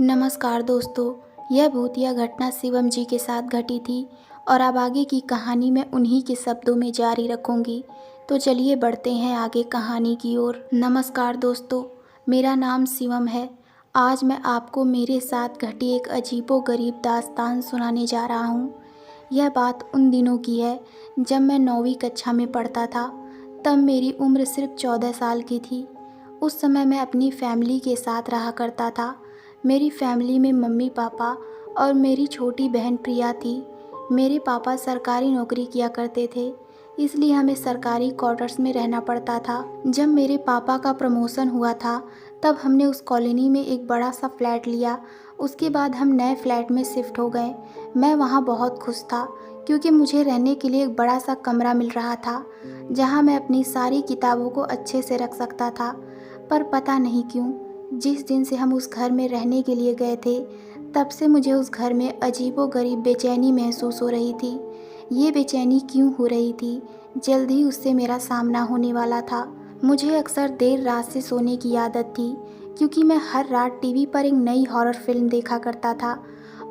नमस्कार दोस्तों। यह भूतिया घटना शिवम जी के साथ घटी थी और अब आगे की कहानी मैं उन्हीं के शब्दों में जारी रखूंगी। तो चलिए बढ़ते हैं आगे कहानी की ओर। नमस्कार दोस्तों, मेरा नाम शिवम है। आज मैं आपको मेरे साथ घटी एक अजीबोगरीब दास्तान सुनाने जा रहा हूँ। यह बात उन दिनों की है जब मैं 9वीं कक्षा में पढ़ता था। तब मेरी उम्र सिर्फ 14 साल की थी। उस समय मैं अपनी फैमिली के साथ रहा करता था। मेरी फैमिली में मम्मी पापा और मेरी छोटी बहन प्रिया थी। मेरे पापा सरकारी नौकरी किया करते थे, इसलिए हमें सरकारी क्वार्टर्स में रहना पड़ता था। जब मेरे पापा का प्रमोशन हुआ था तब हमने उस कॉलोनी में एक बड़ा सा फ्लैट लिया। उसके बाद हम नए फ्लैट में शिफ्ट हो गए। मैं वहाँ बहुत खुश था क्योंकि मुझे रहने के लिए एक बड़ा सा कमरा मिल रहा था जहाँ मैं अपनी सारी किताबों को अच्छे से रख सकता था। पर पता नहीं क्यों, जिस दिन से हम उस घर में रहने के लिए गए थे तब से मुझे उस घर में अजीबोगरीब बेचैनी महसूस हो रही थी। ये बेचैनी क्यों हो रही थी? जल्द ही उससे मेरा सामना होने वाला था। मुझे अक्सर देर रात से सोने की आदत थी क्योंकि मैं हर रात टीवी पर एक नई हॉरर फिल्म देखा करता था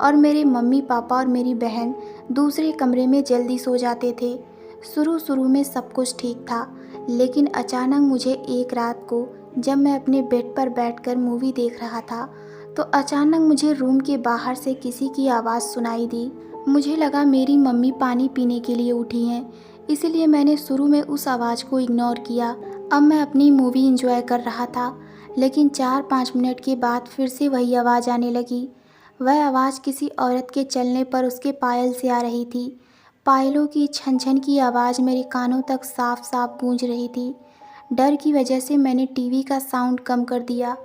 और मेरे मम्मी पापा और मेरी बहन दूसरे कमरे में जल्दी सो जाते थे। शुरू में सब कुछ ठीक था, लेकिन अचानक मुझे एक रात को जब मैं अपने बेड पर बैठकर मूवी देख रहा था तो अचानक मुझे रूम के बाहर से किसी की आवाज़ सुनाई दी। मुझे लगा मेरी मम्मी पानी पीने के लिए उठी हैं, इसलिए मैंने शुरू में उस आवाज़ को इग्नोर किया। अब मैं अपनी मूवी एंजॉय कर रहा था, लेकिन 4-5 मिनट के बाद फिर से वही आवाज़ आने लगी। वह आवाज़ किसी औरत के चलने पर उसके पायल से आ रही थी। पायलों की छन छन की आवाज़ मेरे कानों तक साफ साफ गूंज रही थी। डर की वजह से मैंने टीवी का साउंड कम कर दिया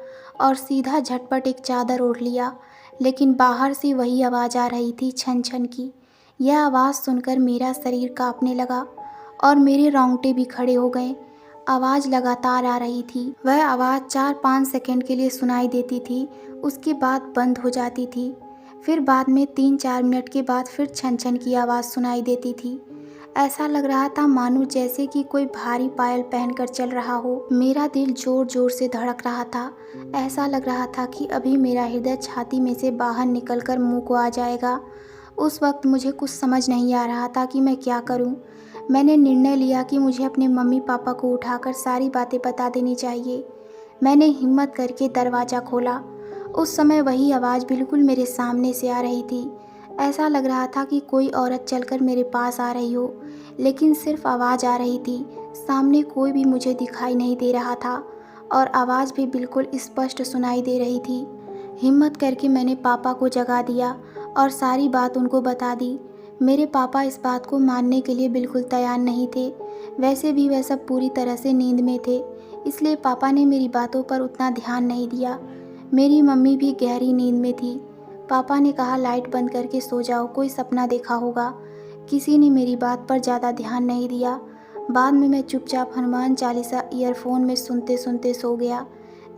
और सीधा झटपट एक चादर ओढ़ लिया, लेकिन बाहर से वही आवाज़ आ रही थी, छन छन की। यह आवाज़ सुनकर मेरा शरीर कांपने लगा और मेरे रोंगटे भी खड़े हो गए। आवाज़ लगातार आ रही थी। वह आवाज़ 4-5 सेकंड के लिए सुनाई देती थी, उसके बाद बंद हो जाती थी। फिर बाद में 3-4 मिनट के बाद फिर छन छन की आवाज़ सुनाई देती थी। ऐसा लग रहा था मानो जैसे कि कोई भारी पायल पहनकर चल रहा हो। मेरा दिल जोर जोर से धड़क रहा था। ऐसा लग रहा था कि अभी मेरा हृदय छाती में से बाहर निकलकर मुंह को आ जाएगा। उस वक्त मुझे कुछ समझ नहीं आ रहा था कि मैं क्या करूं। मैंने निर्णय लिया कि मुझे अपने मम्मी पापा को उठाकर सारी बातें बता देनी चाहिए। मैंने हिम्मत करके दरवाज़ा खोला। उस समय वही आवाज़ बिल्कुल मेरे सामने से आ रही थी। ऐसा लग रहा था कि कोई औरत चलकर मेरे पास आ रही हो, लेकिन सिर्फ आवाज़ आ रही थी। सामने कोई भी मुझे दिखाई नहीं दे रहा था और आवाज़ भी बिल्कुल स्पष्ट सुनाई दे रही थी। हिम्मत करके मैंने पापा को जगा दिया और सारी बात उनको बता दी। मेरे पापा इस बात को मानने के लिए बिल्कुल तैयार नहीं थे। वैसे भी वह सब पूरी तरह से नींद में थे, इसलिए पापा ने मेरी बातों पर उतना ध्यान नहीं दिया। मेरी मम्मी भी गहरी नींद में थी। पापा ने कहा, लाइट बंद करके सो जाओ, कोई सपना देखा होगा। किसी ने मेरी बात पर ज़्यादा ध्यान नहीं दिया। बाद में मैं चुपचाप हनुमान चालीसा ईयरफोन में सुनते सुनते सो गया।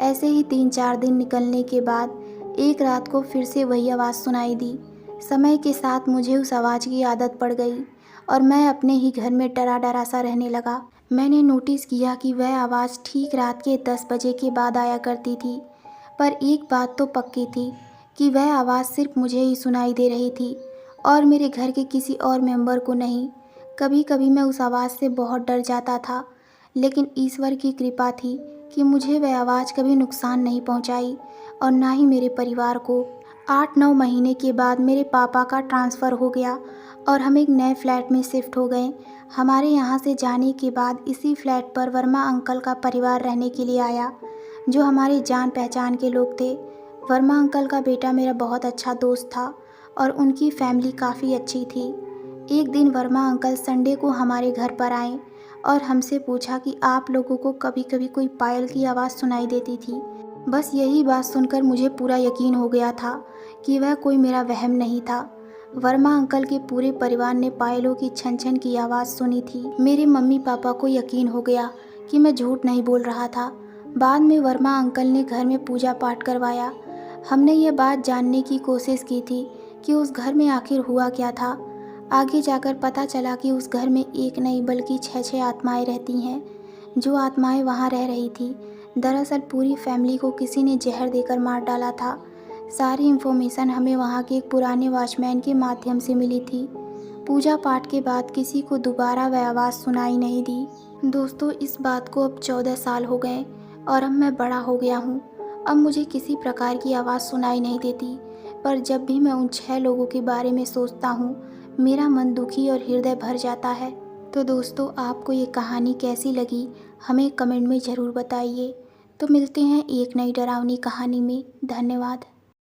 ऐसे ही 3-4 दिन निकलने के बाद एक रात को फिर से वही आवाज़ सुनाई दी। समय के साथ मुझे उस आवाज़ की आदत पड़ गई और मैं अपने ही घर में डरा डरा सा रहने लगा। मैंने नोटिस किया कि वह आवाज़ ठीक रात के 10 बजे के बाद आया करती थी। पर एक बात तो पक्की थी कि वह आवाज़ सिर्फ मुझे ही सुनाई दे रही थी और मेरे घर के किसी और मेंबर को नहीं। कभी कभी मैं उस आवाज़ से बहुत डर जाता था, लेकिन ईश्वर की कृपा थी कि मुझे वह आवाज़ कभी नुकसान नहीं पहुंचाई और ना ही मेरे परिवार को। 8-9 महीने के बाद मेरे पापा का ट्रांसफ़र हो गया और हम एक नए फ्लैट में शिफ्ट हो गए। हमारे यहाँ से जाने के बाद इसी फ्लैट पर वर्मा अंकल का परिवार रहने के लिए आया, जो हमारे जान पहचान के लोग थे। वर्मा अंकल का बेटा मेरा बहुत अच्छा दोस्त था और उनकी फैमिली काफ़ी अच्छी थी। एक दिन वर्मा अंकल संडे को हमारे घर पर आए और हमसे पूछा कि आप लोगों को कभी कभी कोई पायल की आवाज़ सुनाई देती थी। बस यही बात सुनकर मुझे पूरा यकीन हो गया था कि वह कोई मेरा वहम नहीं था। वर्मा अंकल के पूरे परिवार ने पायलों की छन छन की आवाज़ सुनी थी। मेरे मम्मी पापा को यकीन हो गया कि मैं झूठ नहीं बोल रहा था। बाद में वर्मा अंकल ने घर में पूजा पाठ करवाया। हमने ये बात जानने की कोशिश की थी कि उस घर में आखिर हुआ क्या था। आगे जाकर पता चला कि उस घर में एक नहीं बल्कि 6-6 आत्माएं रहती हैं। जो आत्माएं वहाँ रह रही थी, दरअसल पूरी फैमिली को किसी ने जहर देकर मार डाला था। सारी इन्फॉर्मेशन हमें वहाँ के एक पुराने वॉचमैन के माध्यम से मिली थी। पूजा पाठ के बाद किसी को दोबारा वह आवाज़ सुनाई नहीं दी। दोस्तों, इस बात को अब 14 साल हो गए और अब मैं बड़ा हो गया हूँ। अब मुझे किसी प्रकार की आवाज़ सुनाई नहीं देती, पर जब भी मैं उन 6 लोगों के बारे में सोचता हूँ, मेरा मन दुखी और हृदय भर जाता है। तो दोस्तों, आपको ये कहानी कैसी लगी हमें कमेंट में ज़रूर बताइए। तो मिलते हैं एक नई डरावनी कहानी में। धन्यवाद।